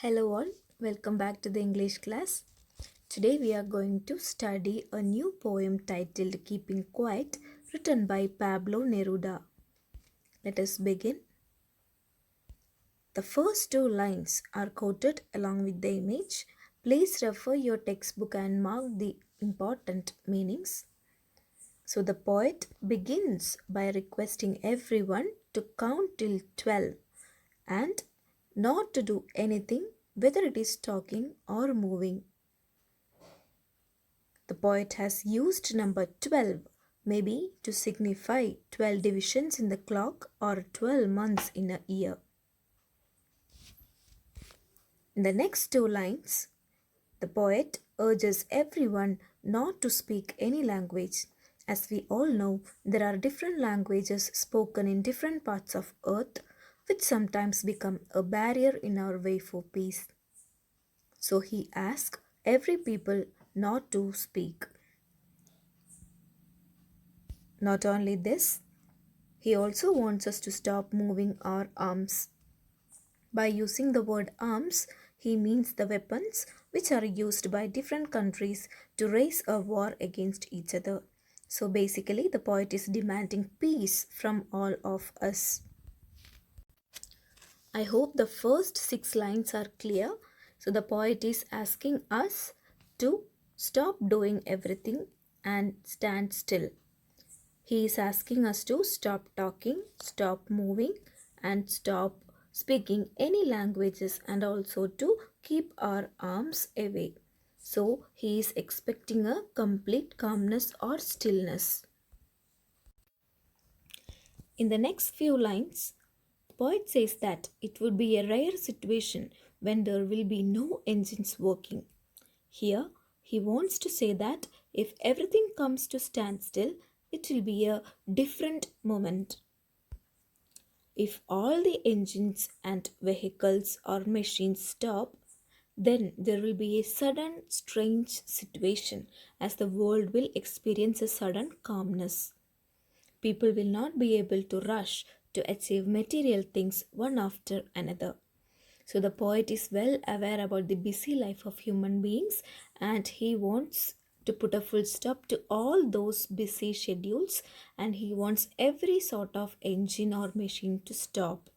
Hello all, welcome back to the English class. Today we are going to study a new poem titled Keeping Quiet, written by Pablo Neruda. Let us begin. The first two lines are quoted along with the image. Please refer your textbook and mark the important meanings. So the poet begins by requesting everyone to count till 12 and not to do anything, whether it is talking or moving. The poet has used number 12 maybe to signify 12 divisions in the clock or 12 months in a year. In the next two lines, the poet urges everyone not to speak any language. As we all know, there are different languages spoken in different parts of earth which sometimes become a barrier in our way for peace. So he asks every people not to speak. Not only this, he also wants us to stop moving our arms. By using the word arms, he means the weapons which are used by different countries to raise a war against each other. So basically, the poet is demanding peace from all of us. I hope the first six lines are clear. So the poet is asking us to stop doing everything and stand still. He is asking us to stop talking, stop moving, and stop speaking any languages and also to keep our arms away. So, he is expecting a complete calmness or stillness. In the next few lines, the poet says that it would be a rare situation when there will be no engines working. Here, he wants to say that if everything comes to standstill, it will be a different moment. If all the engines and vehicles or machines stop, then there will be a sudden strange situation as the world will experience a sudden calmness. People will not be able to rush to achieve material things one after another. So the poet is well aware about the busy life of human beings and he wants to put a full stop to all those busy schedules and he wants every sort of engine or machine to stop.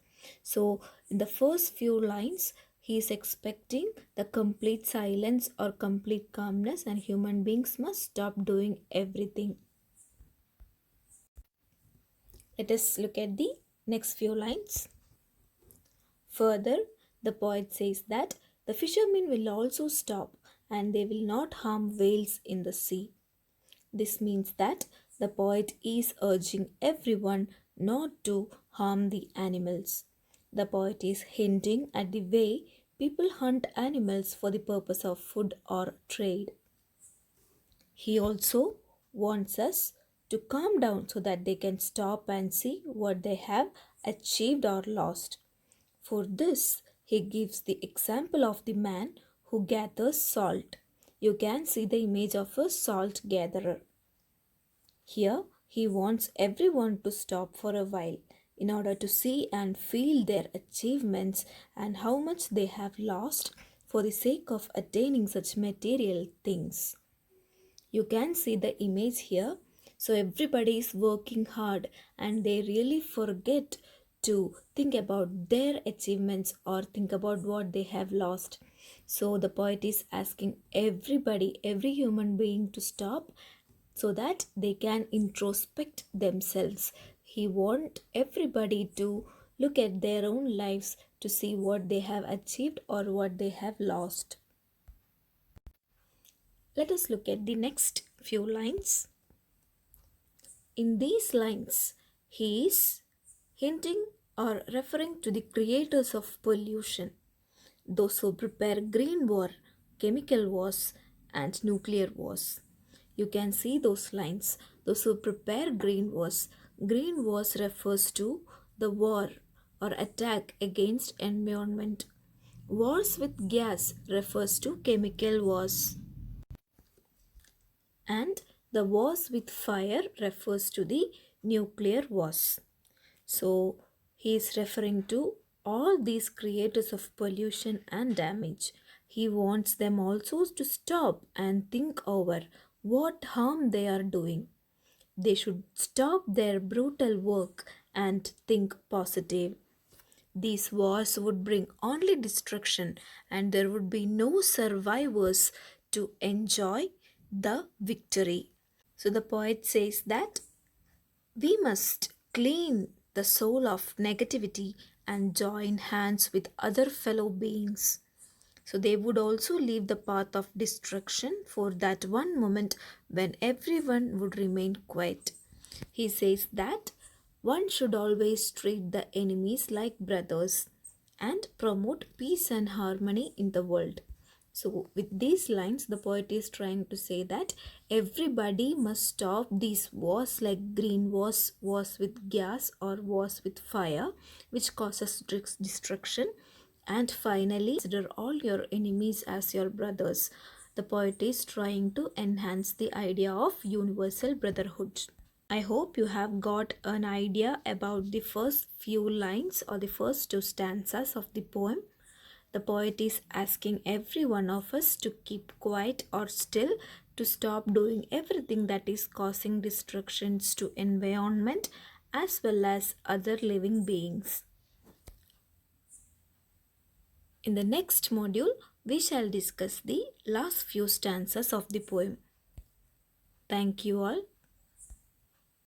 So in the first few lines, he is expecting the complete silence or complete calmness and human beings must stop doing everything. Let us look at the next few lines. Further, the poet says that the fishermen will also stop and they will not harm whales in the sea. This means that the poet is urging everyone not to harm the animals. The poet is hinting at the way people hunt animals for the purpose of food or trade. He also wants us to calm down so that they can stop and see what they have achieved or lost. For this, he gives the example of the man who gathers salt. You can see the image of a salt gatherer. Here, he wants everyone to stop for a while in order to see and feel their achievements and how much they have lost for the sake of attaining such material things. You can see the image here. So everybody is working hard and they really forget to think about their achievements or think about what they have lost. So the poet is asking everybody, every human being to stop so that they can introspect themselves. He wants everybody to look at their own lives to see what they have achieved or what they have lost. Let us look at the next few lines. In these lines, he is hinting or referring to the creators of pollution, those who prepare green war, chemical wars, and nuclear wars. You can see those lines, those who prepare green wars. Green wars refers to the war or attack against environment. Wars with gas refers to chemical wars. And the wars with fire refers to the nuclear wars. So he is referring to all these creators of pollution and damage. He wants them also to stop and think over what harm they are doing. They should stop their brutal work and think positive. These wars would bring only destruction, and there would be no survivors to enjoy the victory. So the poet says that we must clean the soul of negativity and join hands with other fellow beings. So they would also leave the path of destruction for that one moment when everyone would remain quiet. He says that one should always treat the enemies like brothers and promote peace and harmony in the world. So, with these lines, the poet is trying to say that everybody must stop these wars like green wars with gas or wars with fire, which causes destruction. And finally, consider all your enemies as your brothers. The poet is trying to enhance the idea of universal brotherhood. I hope you have got an idea about the first few lines or the first two stanzas of the poem. The poet is asking every one of us to keep quiet or still, to stop doing everything that is causing destructions to environment as well as other living beings. In the next module, we shall discuss the last few stanzas of the poem. Thank you all.